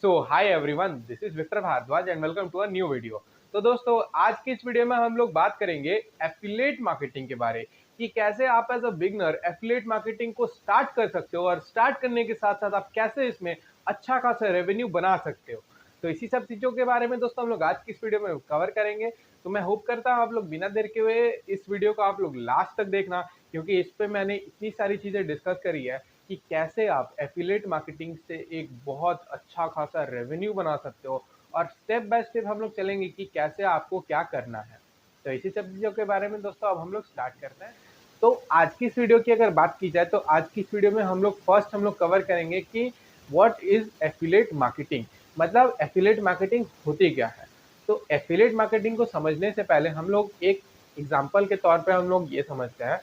So hi everyone, this is Victor Bhardwaj and welcome to a new video. तो दोस्तों, आज की इस वीडियो में हम लोग बात करेंगे एफिलिएट मार्केटिंग के बारे कि कैसे आप as a beginner affiliate marketing को स्टार्ट कर सकते हो और स्टार्ट करने के साथ साथ आप कैसे इसमें अच्छा खासा रेवेन्यू बना सकते हो। तो इसी सब चीज़ों के बारे में दोस्तों हम लोग आज की इस वीडियो में कवर करेंगे। तो मैं होप करता हूँ आप लोग बिना देर के हुए इस वीडियो को आप लोग लास्ट तक देखना, क्योंकि इस पे मैंने इतनी सारी चीज़ें डिस्कस करी है कि कैसे आप एफिलिएट मार्केटिंग से एक बहुत अच्छा खासा रेवेन्यू बना सकते हो और स्टेप बाय स्टेप हम लोग चलेंगे कि कैसे आपको क्या करना है। तो इसी सब चीज़ों के बारे में दोस्तों अब हम लोग स्टार्ट करते हैं। तो आज की इस वीडियो की अगर बात की जाए तो आज की इस वीडियो में हम लोग कवर करेंगे कि व्हाट इज एफिलिएट मार्केटिंग, मतलब एफिलिएट मार्केटिंग होती क्या है। तो एफिलिएट मार्केटिंग को समझने से पहले हम लोग एक एग्जाम्पल के तौर पे हम लोग ये समझते हैं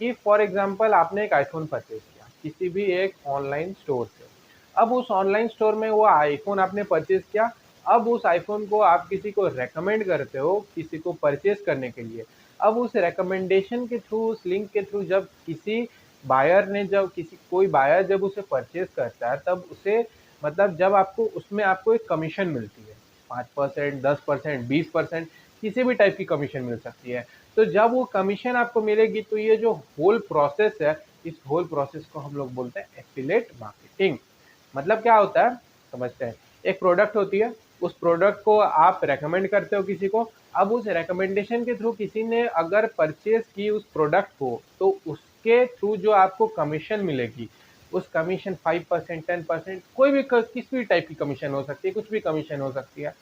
कि फॉर एग्जाम्पल आपने एक आईफोन परचेज किया किसी भी एक ऑनलाइन स्टोर से। अब उस ऑनलाइन स्टोर में वो आईफोन आपने परचेज किया। अब उस आईफोन को आप किसी को रेकमेंड करते हो किसी को परचेज करने के लिए। अब उस रेकमेंडेशन के थ्रू, उस लिंक के थ्रू जब किसी बायर ने जब किसी कोई बायर जब उसे परचेज करता है तब उसे मतलब जब आपको उसमें आपको एक कमीशन मिलती है। 5%, 10%, 20%, किसी भी टाइप की कमीशन मिल सकती है। तो जब वो कमीशन आपको मिलेगी तो ये जो होल प्रोसेस है, इस होल प्रोसेस को हम लोग बोलते हैं एफिलिएट मार्केटिंग। मतलब क्या होता है समझते हैं। एक प्रोडक्ट होती है, उस प्रोडक्ट को आप रेकमेंड करते हो किसी को। अब उस रेकमेंडेशन के थ्रू किसी ने अगर परचेज की उस प्रोडक्ट को तो उसके थ्रू जो आपको कमीशन मिलेगी, उस कमीशन 5%, 10%, कोई भी किसी भी टाइप की कमीशन हो सकती है, कुछ भी कमीशन हो सकती है।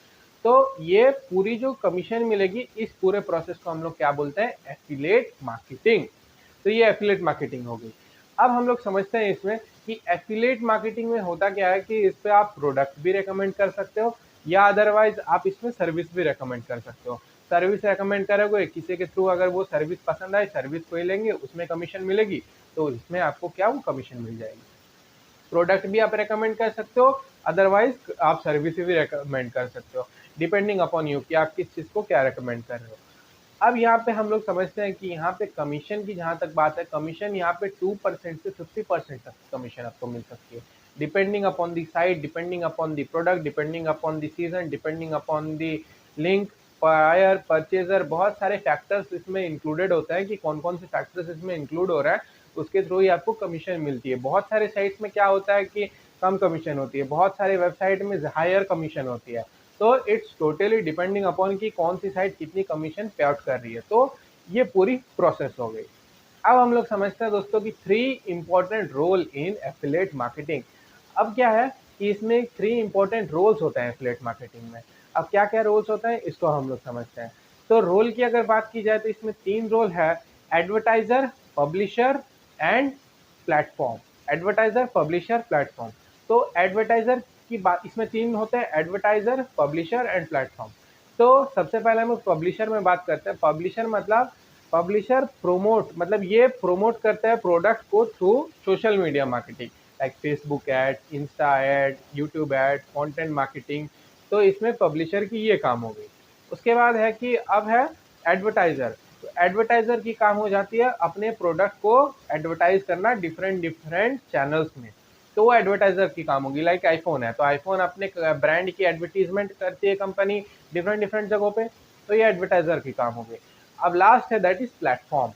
तो ये पूरी जो कमीशन मिलेगी, इस पूरे प्रोसेस को हम लोग क्या बोलते हैं, एफिलिएट मार्केटिंग। तो ये एफिलिएट मार्केटिंग हो गई। अब हम लोग समझते हैं इसमें कि एफिलिएट मार्केटिंग में होता क्या है कि इस पे आप प्रोडक्ट भी रेकमेंड कर सकते हो या अदरवाइज आप इसमें सर्विस भी रेकमेंड कर सकते हो। सर्विस रेकमेंड करोगे किसी के थ्रू, अगर वो सर्विस पसंद आए, सर्विस को ही लेंगे, उसमें कमीशन मिलेगी, तो इसमें आपको क्या वो कमीशन मिल जाएगी। प्रोडक्ट भी आप रेकमेंड कर सकते हो, अदरवाइज आप सर्विस भी रेकमेंड कर सकते हो, डिपेंडिंग अपॉन यू कि आप किस चीज़ को क्या रेकमेंड कर रहे हो। अब यहाँ पे हम लोग समझते हैं कि यहाँ पे कमीशन की जहाँ तक बात है, कमीशन यहाँ पे 2% से 50% तक कमीशन आपको मिल सकती है, depending upon the site, depending upon the product, depending upon the season, depending upon the link, buyer, purchaser. बहुत सारे फैक्टर्स इसमें इंक्लूडेड होता है कि कौन कौन से फैक्टर्स इसमें इंक्लूड हो रहा है, उसके थ्रू ही आपको कमीशन मिलती है। बहुत सारे साइट्स में क्या होता है कि कम कमीशन होती है, बहुत सारे वेबसाइट में हायर कमीशन होती है। तो इट्स टोटली डिपेंडिंग अपॉन कि कौन सी साइट कितनी कमीशन पे आउट कर रही है। तो ये पूरी प्रोसेस हो गई। अब हम लोग समझते हैं दोस्तों कि 3 important role in affiliate marketing. अब क्या है कि इसमें 3 इंपॉर्टेंट रोल्स होते हैं एफिलिएट मार्केटिंग में। अब क्या क्या रोल्स होते हैं इसको हम लोग समझते हैं। तो रोल की अगर बात की जाए तो इसमें 3 रोल है, advertiser, publisher and platform. Advertiser, publisher, platform. तो एडवर्टाइजर की बात इसमें 3 होते हैं, एडवर्टाइजर, पब्लिशर एंड प्लेटफॉर्म। तो सबसे पहले हम पब्लिशर में बात करते हैं। पब्लिशर मतलब पब्लिशर प्रोमोट, मतलब ये प्रोमोट करता है प्रोडक्ट को through social media marketing, like Facebook ad, insta ad, YouTube ad, content marketing. तो इसमें पब्लिशर की ये काम हो गई। उसके बाद है कि अब है एडवर्टाइजर। तो एडवर्टाइजर की काम हो जाती है अपने प्रोडक्ट को एडवर्टाइज करना डिफरेंट डिफरेंट चैनल्स में। तो वो एडवर्टाइजर की काम होगी। लाइक आईफोन है तो आईफोन अपने ब्रांड की एडवर्टीजमेंट करती है कंपनी डिफरेंट डिफरेंट जगहों पे, तो ये एडवर्टाइजर की काम हो गई। अब लास्ट है दैट इज प्लेटफॉर्म।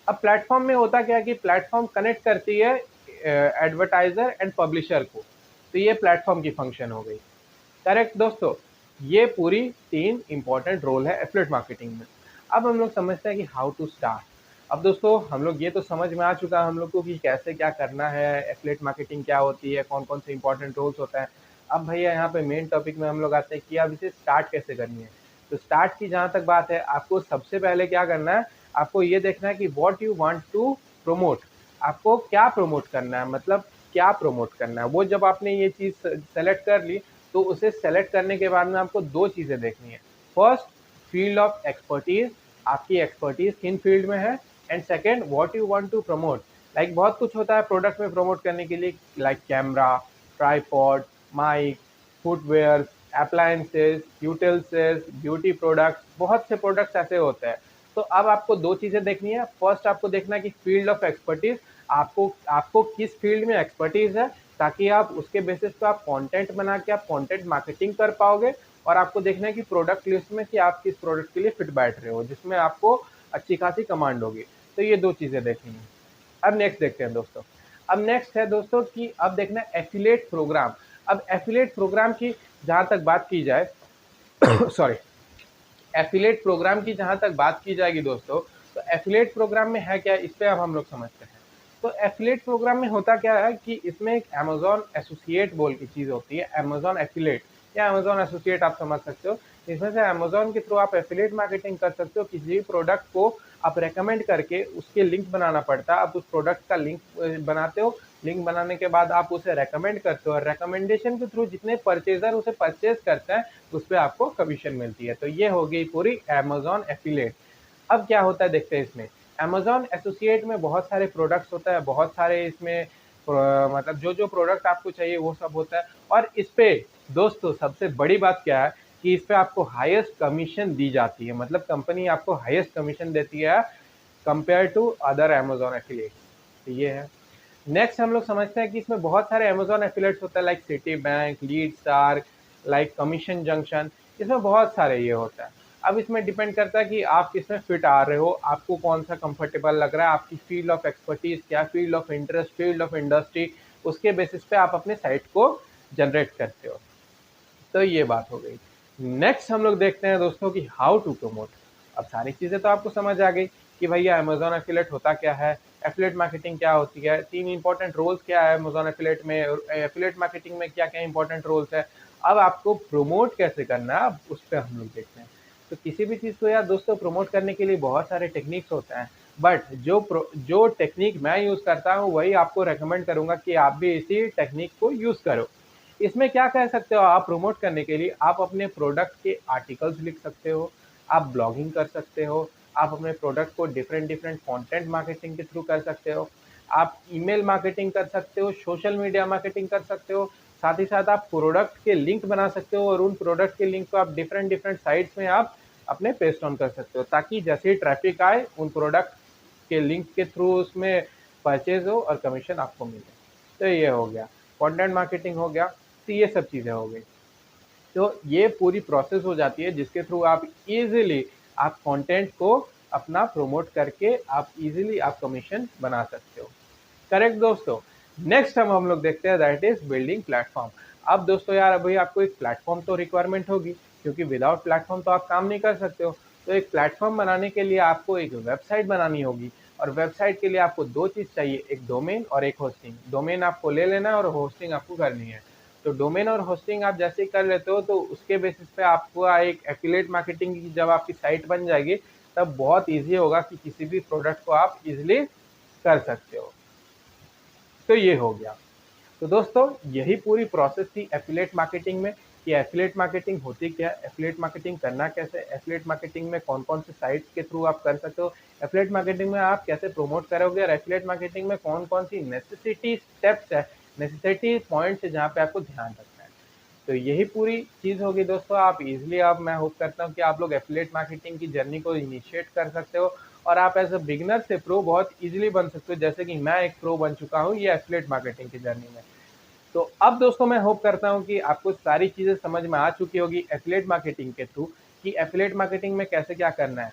अब प्लेटफॉर्म में होता क्या है कि प्लेटफॉर्म कनेक्ट करती है एडवर्टाइजर एंड पब्लिशर को। तो ये प्लेटफॉर्म की फंक्शन हो गई। करेक्ट दोस्तों, ये पूरी 3 इंपॉर्टेंट रोल है एफिलिएट मार्केटिंग में। अब हम लोग समझते हैं कि हाउ टू स्टार्ट। अब दोस्तों हम लोग ये तो समझ में आ चुका है हम लोग को कि कैसे क्या करना है, एफिलिएट मार्केटिंग क्या होती है, कौन कौन से इंपॉर्टेंट रोल्स होता है। अब भैया यहाँ पे मेन टॉपिक में हम लोग आते हैं कि अब इसे स्टार्ट कैसे करनी है। तो स्टार्ट की जहाँ तक बात है, आपको सबसे पहले क्या करना है, आपको ये देखना है कि what you want to promote. आपको क्या प्रमोट करना है, मतलब क्या प्रमोट करना है। वो जब आपने ये चीज़ सेलेक्ट कर ली तो उसे सेलेक्ट करने के बाद में आपको 2 चीज़ें देखनी है। फर्स्ट, फील्ड ऑफ एक्सपर्टीज, आपकी एक्सपर्टीज किन फील्ड में है। And second, what you want to promote. Like बहुत कुछ होता है प्रोडक्ट में प्रमोट करने के लिए, like camera, tripod, mic, footwear, appliances, utensils, beauty products, बहुत से प्रोडक्ट्स ऐसे होते हैं। तो अब आपको 2 चीज़ें देखनी है। फर्स्ट आपको देखना है कि फील्ड ऑफ एक्सपर्टीज, आपको आपको किस फील्ड में एक्सपर्टीज है। ताकि आप उसके बेसिस पे आप कंटेंट बना के आप कंटेंट मार्केटिंग कर पाओगे और आपको देखना है कि प्रोडक्ट लिस्ट में कि आप किस प्रोडक्ट के लिए फिट बैठ रहे हो, जिसमें आपको अच्छी खासी कमांड होगी। तो ये 2 चीज़ें देखनी है। अब नेक्स्ट देखते हैं दोस्तों। अब नेक्स्ट है दोस्तों कि अब देखना है एफिलिएट प्रोग्राम। अब एफिलिएट प्रोग्राम की जहाँ तक बात की जाए सॉरी, एफिलिएट प्रोग्राम की जहाँ तक बात की जाएगी दोस्तों, तो एफिलिएट प्रोग्राम में है क्या, इस पे अब हम लोग समझते हैं। तो एफिलिएट प्रोग्राम में होता क्या है कि इसमें एक अमेज़न एसोसिएट बोल की चीज़ होती है, अमेज़न एफिलिएट या अमेज़न एसोसिएट आप समझ सकते हो। इसमें से अमेज़न के थ्रू आप एफिलिएट मार्केटिंग कर सकते हो। किसी भी प्रोडक्ट को आप रेकमेंड करके उसके लिंक बनाना पड़ता है। आप उस प्रोडक्ट का लिंक बनाते हो, लिंक बनाने के बाद आप उसे रेकमेंड करते हो और रेकमेंडेशन के थ्रू जितने परचेजर उसे परचेज करते हैं उस पर आपको कमीशन मिलती है। तो ये हो गई पूरी अमेज़न एफिलिएट। अब क्या होता है देखते हैं इसमें। अमेज़न एसोसिएट में बहुत सारे प्रोडक्ट्स होता है, बहुत सारे इसमें मतलब जो प्रोडक्ट आपको चाहिए वो सब होता है। और इस पे दोस्तों सबसे बड़ी बात क्या है कि इस पे आपको हाईएस्ट कमीशन दी जाती है, मतलब कंपनी आपको हाईएस्ट कमीशन देती है compare to other Amazon affiliate. तो ये है। नेक्स्ट हम लोग समझते हैं कि इसमें बहुत सारे अमेज़न एफिलिएट्स होता है, like city bank, lead star, like commission junction, इसमें बहुत सारे ये होता है। अब इसमें डिपेंड करता है कि आप किसमें फिट आ रहे हो, आपको कौन सा कंफर्टेबल लग रहा है, आपकी फील्ड ऑफ एक्सपर्टीज क्या, field of interest, field of industry, उसके बेसिस पे आप अपने साइट को जनरेट करते हो। तो ये बात हो गई। नेक्स्ट हम लोग देखते हैं दोस्तों कि हाउ टू प्रमोट। अब सारी चीज़ें तो आपको समझ आ गई कि भैया अमेज़न एफिलिएट होता क्या है, एफिलिएट मार्केटिंग क्या होती है, 3 इंपॉर्टेंट रोल्स क्या है अमेज़न एफिलिएट में, एफिलिएट मार्केटिंग में क्या-क्या इंपॉर्टेंट रोल्स है। अब आपको प्रमोट कैसे करना है, अब उस पे हम लोग देखते हैं। तो किसी भी चीज़ को यार दोस्तों प्रमोट करने के लिए बहुत सारे टेक्निक्स होते हैं, बट जो टेक्निक मैं यूज़ करता हूँ वही आपको रिकमेंड करूँगा कि आप भी इसी टेक्निक को यूज़ करो। इसमें क्या कह सकते हो आप प्रमोट करने के लिए, आप अपने प्रोडक्ट के आर्टिकल्स लिख सकते हो, आप ब्लॉगिंग कर सकते हो, आप अपने प्रोडक्ट को डिफरेंट कंटेंट मार्केटिंग के थ्रू कर सकते हो, आप ईमेल मार्केटिंग कर सकते हो, सोशल मीडिया मार्केटिंग कर सकते हो, साथ ही साथ आप प्रोडक्ट के लिंक बना सकते हो और उन प्रोडक्ट के लिंक को आप डिफरेंट साइट्स में आप अपने पेस्ट ऑन कर सकते हो, ताकि जैसे ही ट्रैफिक आए उन प्रोडक्ट के लिंक के थ्रू उसमें परचेज हो और कमीशन आपको मिले। तो ये हो गया, कंटेंट मार्केटिंग हो गया। तो ये सब चीज़ें हो गई। तो ये पूरी प्रोसेस हो जाती है जिसके थ्रू आप इजीली आप कंटेंट को अपना प्रमोट करके आप इजीली आप कमीशन बना सकते हो। करेक्ट दोस्तों। नेक्स्ट हम लोग देखते हैं दैट इज बिल्डिंग प्लेटफॉर्म। अब दोस्तों यार अभी आपको एक प्लेटफॉर्म तो रिक्वायरमेंट होगी, क्योंकि विदाउट प्लेटफॉर्म तो आप काम नहीं कर सकते हो। तो एक प्लेटफॉर्म बनाने के लिए आपको एक वेबसाइट बनानी होगी और वेबसाइट के लिए आपको 2 चीज़ चाहिए, एक डोमेन और एक होस्टिंग। डोमेन आपको ले लेना है और होस्टिंग आपको करनी है। तो डोमेन और होस्टिंग आप जैसे ही कर लेते हो तो उसके बेसिस पे आपको एक एफिलिएट मार्केटिंग की जब आपकी साइट बन जाएगी तब बहुत ईजी होगा कि किसी भी प्रोडक्ट को आप इजीली कर सकते हो। तो ये हो गया। तो दोस्तों यही पूरी प्रोसेस थी एफिलिएट मार्केटिंग में कि एफिलिएट मार्केटिंग होती क्या है, एफिलिएट मार्केटिंग करना कैसे, एफिलिएट मार्केटिंग में कौन-कौन से साइट्स के थ्रू आप कर सकते हो, एफिलिएट मार्केटिंग में आप कैसे प्रमोट करोगे और एफिलिएट मार्केटिंग में कौन-कौन सी नेसेसिटी स्टेप्स है, नेसेसिटी पॉइंट्स है जहाँ पे आपको ध्यान रखना है। तो यही पूरी चीज़ होगी दोस्तों। आप इज़िली आप मैं होप करता हूँ कि आप लोग एफिलिएट मार्केटिंग की जर्नी को इनिशिएट कर सकते हो और आप एज़ अ बिगिनर से प्रो बहुत ईज़िली बन सकते हो, जैसे कि मैं एक प्रो बन चुका हूँ ये एफिलिएट मार्केटिंग की जर्नी में। तो अब दोस्तों मैं होप करता हूँ कि आपको सारी चीज़ें समझ में आ चुकी होगी एफिलिएट मार्केटिंग के थ्रू कि एफिलिएट मार्केटिंग में कैसे क्या करना है।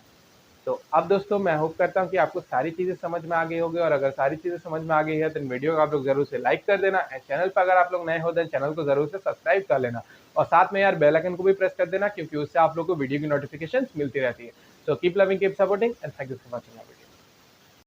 तो अब दोस्तों मैं होप करता हूँ कि आपको सारी चीज़ें समझ में आ गई होगी और अगर सारी चीज़ें समझ में आ गई है तो वीडियो को आप लोग ज़रूर से लाइक कर देना एंड चैनल पर अगर आप लोग नए हो तो चैनल को ज़रूर से सब्सक्राइब कर लेना और साथ में यार बेल आइकन को भी प्रेस कर देना, क्योंकि उससे आप लोग को वीडियो की नोटिफिकेशन मिलती रहती है। So keep loving, keep supporting and thank you for watching our video.